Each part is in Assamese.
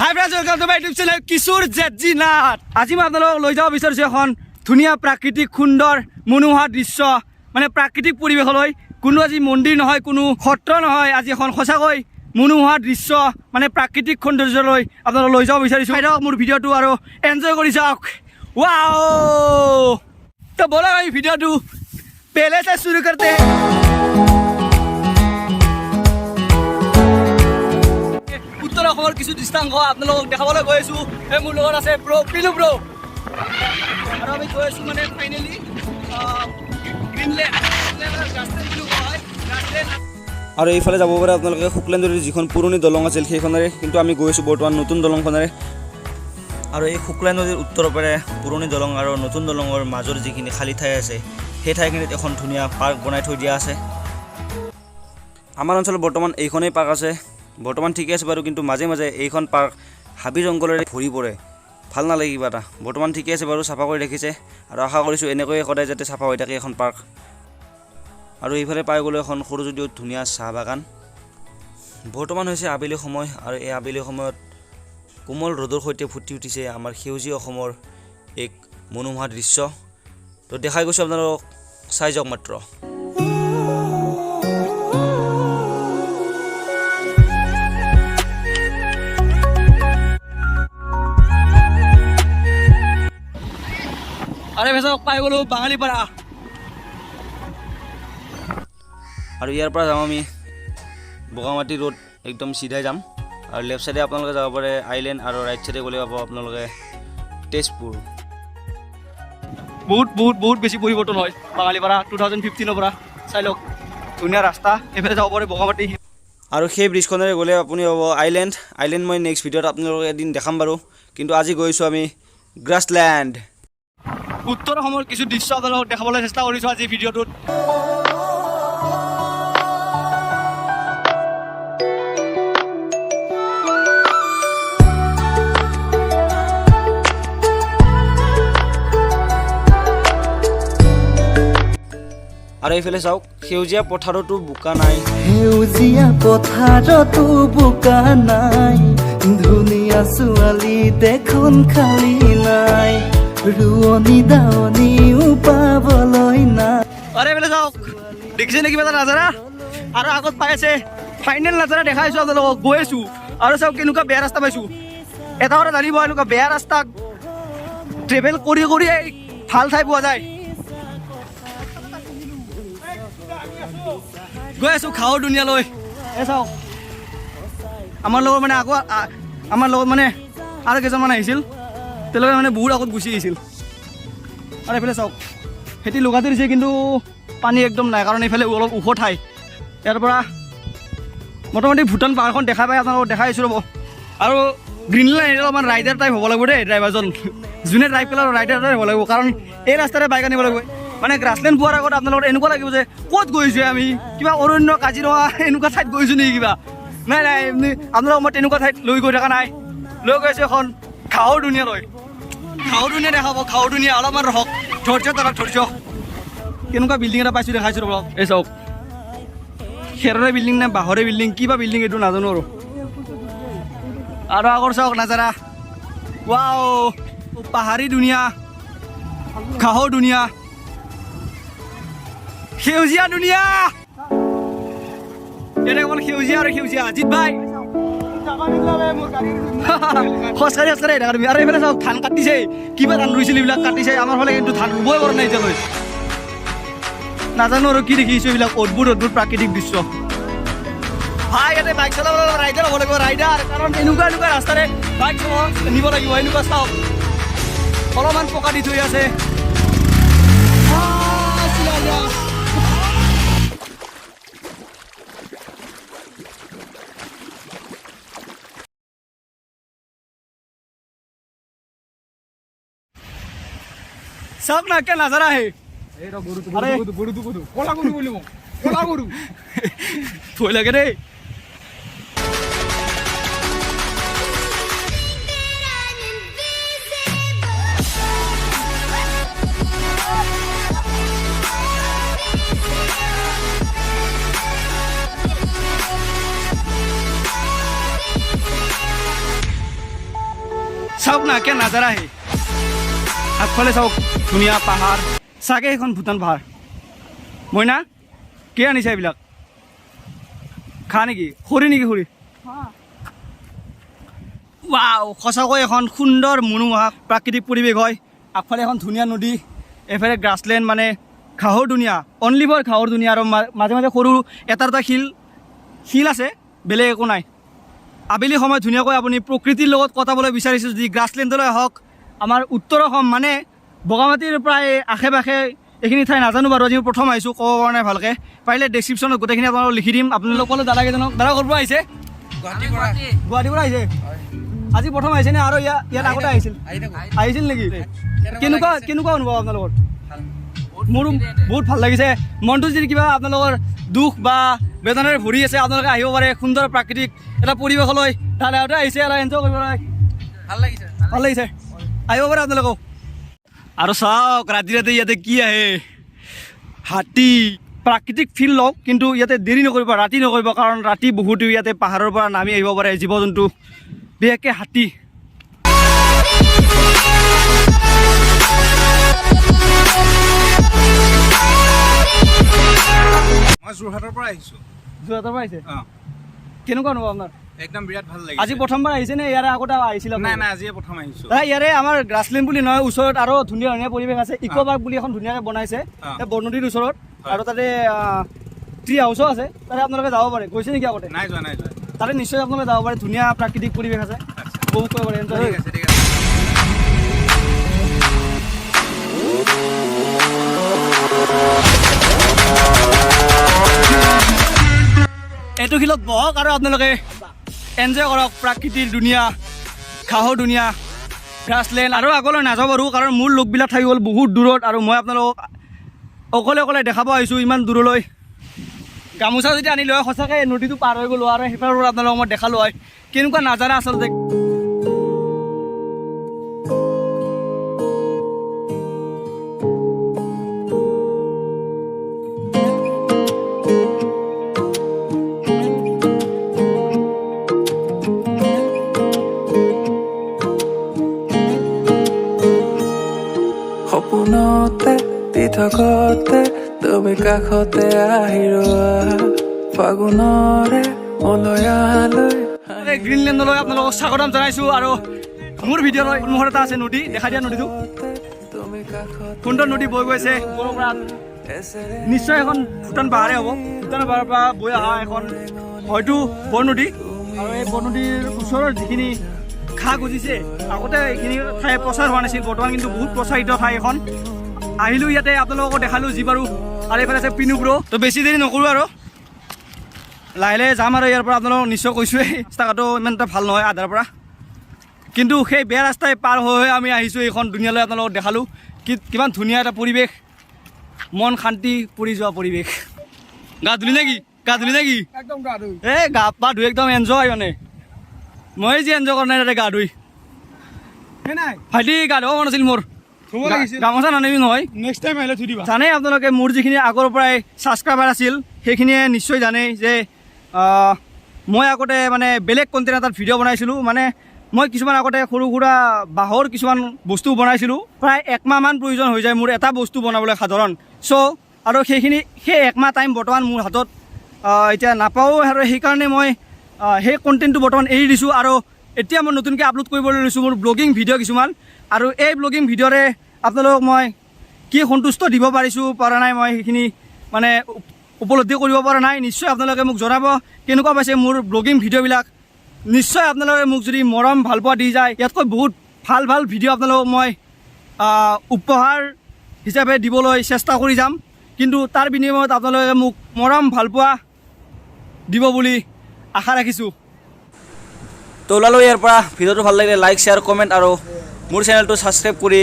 High friends, welcome to my YouTube channel Kishor জেজি নাথ। আজি মই আপোনালোকক লৈ যাব বিচাৰিছোঁ এখন ধুনীয়া প্ৰাকৃতিক সুন্দৰ মনোমোহা দৃশ্য, মানে প্ৰাকৃতিক পৰিৱেশলৈ। কোনো আজি মন্দিৰ নহয়, কোনো সত্ৰ নহয়, আজি এখন সঁচাকৈ মনোমোহা দৃশ্য, মানে প্ৰাকৃতিক সৌন্দৰ্যলৈ আপোনালোকক লৈ যাব বিচাৰিছোঁ। চাই থাকক মোৰ ভিডিঅ'টো আৰু এনজয় কৰি চাওক। ৱাও, তো ব'লক এই ভিডিঅ'টো পেলে সে শুৰু কৰতে हैं। উত্তৰ অসমৰ কিছু দৃষ্টাংশ আপোনালোকক দেখাবলৈ গৈ আছোঁ। মোৰ লগত আছে পিলু ব্ৰ, আৰু আমি গৈ আছোঁ মানে ফাইনেলি গ্ৰীণলেণ্ড বুলি কোৱা হয়। আৰু এইফালে যাব পাৰে আপোনালোকে শুক্লেণ্ডৰ যিখন পুৰণি দলং আছিল সেইখনেৰে, কিন্তু আমি গৈ আছোঁ বৰ্তমান নতুন দলংখনেৰে। আৰু এই শুক্লা নদীৰ উত্তৰৰ পাৰে পুৰণি দলং আৰু নতুন দলঙৰ মাজৰ যিখিনি খালী ঠাই আছে সেই ঠাইখিনিত এখন ধুনীয়া পাৰ্ক বনাই থৈ দিয়া আছে। আমাৰ অঞ্চলত বৰ্তমান এইখনেই পাৰ্ক আছে, বৰ্তমান ঠিকে আছে বাৰু, কিন্তু মাজে মাজে এইখন পাৰ্ক হাবি জংঘলেৰে ভৰি পৰে, ভাল নালাগে কিবা এটা। বৰ্তমান ঠিকে আছে বাৰু, চাফা কৰি ৰাখিছে, আৰু আশা কৰিছোঁ এনেকৈয়ে সদায় যাতে চাফা হৈ থাকে এখন পাৰ্ক। আৰু এইফালে পাই গ'লে এখন সৰু যদিও ধুনীয়া চাহ বাগান। বৰ্তমান হৈছে আবেলি সময়, আৰু এই আবেলি সময়ত কোমল ৰ'দৰ সৈতে ফুটি উঠিছে আমাৰ সেউজীয়া অসমৰ এক মনোমোহা দৃশ্য। তো দেখাই গৈছোঁ আপোনালোকক, চাই যাওক মাত্ৰ। আৰে ভেচক পাই গ'লোঁ বাঙালীপাৰা। আৰু ইয়াৰ পৰা যাম আমি বগামাটি ৰোড, একদম চিধাই যাম। আৰু লেফ্ট চাইডে আপোনালোকে যাব পাৰে আইলেণ্ড, আৰু ৰাইট চাইডে গ'লে পাব আপোনালোকে তেজপুৰ। বহুত বেছি পৰিৱৰ্তন হয় বাঙালীপাৰা 2015 পৰা। চাই লওক, ধুনীয়া ৰাস্তা, এইফালে যাব পাৰে বগামাটি। আৰু সেই ব্ৰিজখনেৰে গ'লে আপুনি পাব আইলেণ্ড মই নেক্সট ভিডিঅ'ত আপোনালোকক এদিন দেখাম বাৰু, কিন্তু আজি গৈছোঁ আমি গ্ৰাছলেণ্ড। উত্তৰ অসমৰ কিছু দৃশ্য আপোনালোকক দেখাবলৈ চেষ্টা কৰিছোঁ আজি ভিডিঅ'টোত। আৰু এইফালে চাওক, সেউজীয়া পথাৰতো বোকা নাই, সেউজীয়া পথাৰতো বোকা নাই, ধুনীয়া ছোৱালী দেখোন খালী নাই, ৰোৱনী দাৱনীও পাবলৈ নাই। আৰে এইফালে চাওক, দেখিছে নেকি এটা নাজাৰা? আৰু আগত পাই আছে ফাইনেল নাজাৰা দেখাইছোঁ আপোনালোকক, গৈ আছোঁ। আৰু চাওক কেনেকুৱা বেয়া ৰাস্তা পাইছোঁ। এটা কথা জানিব, এনেকুৱা বেয়া ৰাস্তাক ট্ৰেভেল কৰি ভাল ঠাই পোৱা যায়। গৈ আছোঁ খাওঁ দুনিয়ালৈ। এই চাওক, আমাৰ লগত মানে আৰু কেইজনমান আহিছিল, তেওঁলোকে মানে বহুত আগত গুচি আহিছিল। আৰু এইফালে চাওক, খেতি লগাই দিছে, কিন্তু পানী একদম নাই, কাৰণ এইফালে অলপ ওখ ঠাই। ইয়াৰ পৰা মোটামুটি ভূটান পাহাৰখন দেখা পাই আপোনালোকক দেখাই আছোঁ ৰ'ব। আৰু গ্ৰীণলেণ্ড অলপমান ৰাইডাৰ টাইপ হ'ব লাগিব দেই, ড্ৰাইভাৰজন যোনে ড্ৰাইভ কৰে ৰাইডাৰ টাইপ হ'ব লাগিব, কাৰণ এই ৰাস্তাৰে বাইক আনিব লাগিব। মানে গ্ৰাছলেণ্ড পোৱাৰ আগত আপোনালোকৰ এনেকুৱা লাগিব যে ক'ত গৈছোঁ আমি, কিবা অৰণ্য কাজিৰঙা এনেকুৱা ঠাইত গৈছোঁ নেকি কিবা। নাই এমনি আপোনালোকক মই তেনেকুৱা ঠাইত লৈ গৈ থকা নাই, লৈ গৈছোঁ এখন ঘাঁহৰ দুনিয়ালৈ। ঘাঁহৰ দুনিয়া দেখাব, ঘাঁহৰ দুনিয়া, অলপমান ৰহক, ধৈৰ্য। কেনেকুৱা বিল্ডিং এটা পাইছোঁ দেখাইছোঁ ৰ'ব। এই চাওক, খেৰৰে বিল্ডিং নে বাঁহৰে বিল্ডিং, কিবা বিল্ডিং এইটো নাজানো আৰু আগৰ চাওক নাজাৰা। ৱাও, পাহাৰী দুনিয়া, ঘাঁহৰ দুনিয়া, সেউজীয়া দুনিয়া। এনে অকল সেউজীয়া আৰু সেউজীয়া। জিত ভাই খোজকাঢ়ি আৰু এইফালে চাওক, ধান কাটিছে, কিবা ধান ৰুইছিল এইবিলাক কাটিছে। আমাৰ ফালে কিন্তু ধান ৰুবই পৰা নাই এতিয়ালৈ। নাজানো আৰু কি দেখিছোঁ এইবিলাক অদ্ভুত প্ৰাকৃতিক দৃশ্য। ভাই ইয়াতে বাইক চলাবলৈ ৰাইডাৰ হ'ব লাগিব, ৰাইডাৰ, কাৰণ এনেকুৱা ৰাস্তাৰে বাইক নিব লাগিব। এনেকুৱা চাওক, অলপমান পকা দি থৈ আছে। চাওক না, কে নাজাৰা হে ভয় লাগে দেই। চাওক না কে নাজাৰা হে আগফালে চাওক ধুনীয়া পাহাৰ চাগে সেইখন ভূটান পাহাৰ মইনা কে আনিছে এইবিলাক খা নেকি খৰি নেকি খৰি ৱাও সঁচাকৈ এখন সুন্দৰ মনোমোহা প্ৰাকৃতিক পৰিৱেশ হয় আগফালে এখন ধুনীয়া নদী এফালে গ্ৰাছলেণ্ড মানে ঘাঁহৰ দুনিয়া অনলি ফৰ ঘাঁহৰ দুনিয়া আৰু মাজে মাজে সৰু এটা শিল আছে বেলেগ একো নাই আবেলি সময়ত ধুনীয়াকৈ আপুনি প্ৰকৃতিৰ লগত কটাবলৈ বিচাৰিছে যদি গ্ৰাছলেণ্ডলৈ আহক আমাৰ উত্তৰ অসম মানে বগামাটিৰ প্ৰায় আশে পাশে এইখিনি ঠাই নাজানো বাৰু আজি প্ৰথম আহিছোঁ ক'ব পৰা নাই ভালকৈ পাৰিলে ডেছক্ৰিপশ্যনত গোটেইখিনি আপোনালোকক লিখি দিম আপোনালোক ক'লে দাদাকেইজনক দাদা ক'ৰ পৰা আহিছে গুৱাহাটীৰ পৰা আহিছে আজি প্ৰথম আহিছে নে আৰু ইয়াত আগতে আহিছিল নেকি কেনেকুৱা অনুভৱ আপোনালোকৰ মোৰো বহুত ভাল লাগিছে মনটো যদি কিবা আপোনালোকৰ দুখ বা বেদনাৰে ভৰি আছে আপোনালোকে আহিব পাৰে সুন্দৰ প্ৰাকৃতিক এটা পৰিৱেশলৈ তালৈ আগতে আহিছে আৰু এনজয় কৰিব পাৰে ভাল লাগিছে আহিব পাৰে আপোনালোকক আৰু চাওক ৰাতি ৰাতি ইয়াতে কি আহে হাতী প্ৰাকৃতিক ফিল লওক কিন্তু ইয়াতে দেৰি নকৰিব ৰাতি নকৰিব কাৰণ ৰাতি বহুতো ইয়াতে পাহাৰৰ পৰা নামি আহিব পাৰে জীৱ জন্তু বিশেষকৈ হাতী মই যোৰহাটৰ পৰা আহিছোঁ আহিছে কেনেকুৱা অনুভৱ আপোনাৰ একদম বিৰাট ভাল লাগিছে আজি প্ৰথমবাৰ আহিছে নে ইয়াৰে আগতে আহিছিল নাই আজিয়ে প্ৰথম আহিছোঁ ইয়াৰে আমাৰ গ্ৰাছলেণ্ড বুলি নহয় ওচৰত আৰু ধুনীয়া ধুনীয়া পৰিৱেশ আছে ইক' পাৰ্ক বুলি এখন ধুনীয়াকৈ বনাইছে বৰনদীৰ ওচৰত আৰু তাতে ট্ৰি হাউচো আছে তাতে আপোনালোকে যাব পাৰে গৈছে নেকি আগতে নাই যোৱা তাতে নিশ্চয় আপোনালোকে যাব পাৰে ধুনীয়া প্ৰাকৃতিক পৰিৱেশ আছে উপভোগ কৰিব পাৰে ঠিক আছে এইটো শিলত বহক আৰু আপোনালোকে এনজয় কৰক প্ৰাকৃতিৰ দুনিয়া ঘাঁহৰ দুনিয়া গ্ৰাছলেণ্ড আৰু আগলৈ নাযাওঁ বাৰু কাৰণ মোৰ লোকবিলাক থাকি গ'ল বহুত দূৰত আৰু মই আপোনালোকক অকলে দেখাব আহিছোঁ ইমান দূৰলৈ গামোচা যদি আনিলোঁ হয় সঁচাকৈ নদীটো পাৰ হৈ গ'লো আৰু সেইফালৰ পৰা আপোনালোকক মই দেখালোঁ হয় কেনেকুৱা নাজানা আচলতে সপোনতে দি থকতে তুমি কাষতে আহিৰোৱা ফাগুনৰে মলয়ালৈ গ্ৰীণলেণ্ডলৈ আপোনালোকক স্বাগতম জনাইছোঁ আৰু মোৰ ভিডিঅ'ৰ সন্মুখত এটা আছে নদী দেখা দিয়া নদীটো তুমি কাষত সুন্দৰ নদী বৈ গৈছে ওপৰৰ পৰা নিশ্চয় এখন ভূটান পাহাৰে হ'ব ভূটান পাহাৰৰ পৰা বৈ অহা এখন হয়তো বৰনদী আৰু এই বৰনদীৰ ওচৰৰ যিখিনি ঘাঁহ গজিছে আগতে এইখিনি ঠাই প্ৰচাৰ হোৱা নাছিল বৰ্তমান কিন্তু বহুত প্ৰচাৰিত ঠাই এখন আহিলোঁ ইয়াতে আপোনালোকক দেখালোঁ যি বাৰু আৰু এইফালে আছে পিনু ব্ৰ তো বেছি দেৰি নকৰোঁ আৰু লাহে লাহে যাম আৰু ইয়াৰ পৰা আপোনালোকক নিশ্চয় কৈছোঁৱেই ৰাস্তাটো ইমান এটা ভাল নহয় আধাৰ পৰা কিন্তু সেই বেয়া ৰাস্তাই পাৰ হৈ আমি আহিছোঁ এইখন দুনিয়ালৈ আপোনালোকক দেখালোঁ কিমান ধুনীয়া এটা পৰিৱেশ মন শান্তি পৰি যোৱা পৰিৱেশ গা ধুলি নেকি একদম গা ধুই এই গা পা ধুই একদম এনজয় মানে মই যি এনজয় কৰা নাই তাতে গা ধুই নাই ভাইটি গা ধুব মন আছিল মোৰ ধুব লাগিছিল গামোচা নানিবি নহয় নেক্সট টাইম আহিলে ধুই দিবা জানে আপোনালোকে মোৰ যিখিনি আগৰ পৰাই ছাবস্ক্ৰাইবাৰ আছিল সেইখিনিয়ে নিশ্চয় জানে যে মই আগতে মানে বেলেগ কণ্টেণ্ট এটাত ভিডিঅ' বনাইছিলোঁ মানে মই কিছুমান আগতে সৰু সুৰা বাঁহৰ কিছুমান বস্তু বনাইছিলোঁ প্ৰায় একমাহমান প্ৰয়োজন হৈ যায় মোৰ এটা বস্তু বনাবলৈ সাধাৰণ চ' আৰু সেই একমাহ টাইম বৰ্তমান মোৰ হাতত এতিয়া নাপাওঁ আৰু সেইকাৰণে মই সেই কণ্টেণ্টটো বৰ্তমান এৰি দিছোঁ আৰু এতিয়া মই নতুনকৈ আপলোড কৰিবলৈ লৈছোঁ মোৰ ব্লগিং ভিডিঅ' কিছুমান আৰু এই ব্লগিং ভিডিঅ'ৰে আপোনালোকক মই কি সন্তুষ্ট দিব পৰা নাই মই সেইখিনি মানে উপলব্ধি কৰিব পৰা নাই নিশ্চয় আপোনালোকে মোক জনাব কেনেকুৱা পাইছে মোৰ ব্লগিং ভিডিঅ'বিলাক নিশ্চয় আপোনালোকে মোক যদি মৰম ভালপোৱা দি যায় ইয়াতকৈ বহুত ভাল ভিডিঅ' আপোনালোকক মই উপহাৰ হিচাপে দিবলৈ চেষ্টা কৰি যাম কিন্তু তাৰ বিনিময়ত আপোনালোকে মোক মৰম ভালপোৱা দিব বুলি আশা ৰাখিছোঁ তো ওলালোঁ ইয়াৰ পৰা ভিডিঅ'টো ভাল লাগিলে লাইক শ্বেয়াৰ কমেণ্ট আৰু মোৰ চেনেলটো ছাবস্ক্ৰাইব কৰি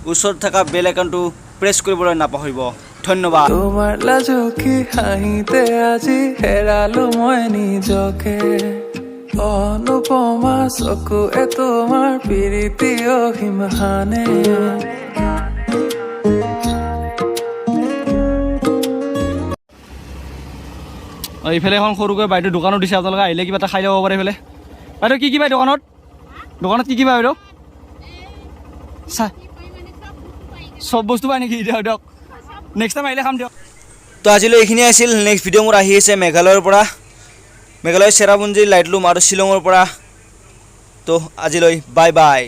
ওচৰত থকা বেল আইকনটো প্ৰেছ কৰিবলৈ নাপাহৰিব ধন্যবাদ তোমাৰ লাজুকী হাঁহিতে আজি হেৰালো মই নিজকে অনুপমা চকুৱে তোমাৰ প্ৰীতি অসীমহানে এইফালে এখন সৰুকৈ বাইদেউ দোকানত দিছে আপোনালোকে আহিলে কিবা এটা খাই ল'ব পাৰে এইফালে বাইদেউ কি পায় দোকানত কি পায় বাইদেউ চব বস্তু পাই নেকি দিয়ক দিয়ক নেক্সট টাইম আহিলে খাম দিয়ক তো আজিলৈ এইখিনি আছিল নেক্সট ভিডিঅ' মোৰ আহি আছে মেঘালয়ৰ পৰা মেঘালয়ৰ চেৰাপুঞ্জী লাইটলুম আৰু শ্বিলঙৰ পৰা তো আজিলৈ বাই বাই